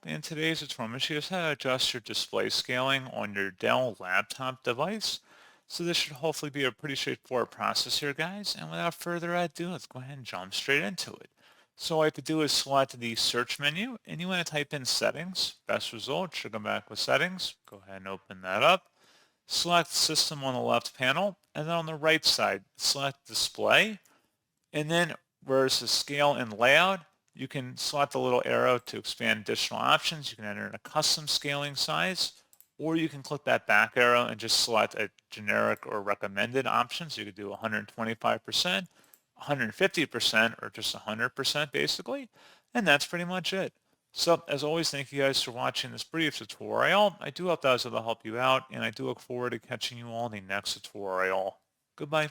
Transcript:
In today's tutorial, I'm going to show you how to adjust your display scaling on your Dell laptop device. So this should hopefully be a pretty straightforward process here, guys. And without further ado, let's go ahead and jump straight into it. So all you have to do is select the search menu, and you want to type in settings. Best result should come back with settings. Go ahead and open that up. Select system on the left panel, and then on the right side, select display. And then where it says scale and layout, you can select the little arrow to expand additional options. You can enter in a custom scaling size, or you can click that back arrow and just select a generic or recommended option. So you could do 125%, 150%, or just 100% basically. And that's pretty much it. So as always, thank you guys for watching this brief tutorial. I do hope that was able to help you out, and I do look forward to catching you all in the next tutorial. Goodbye.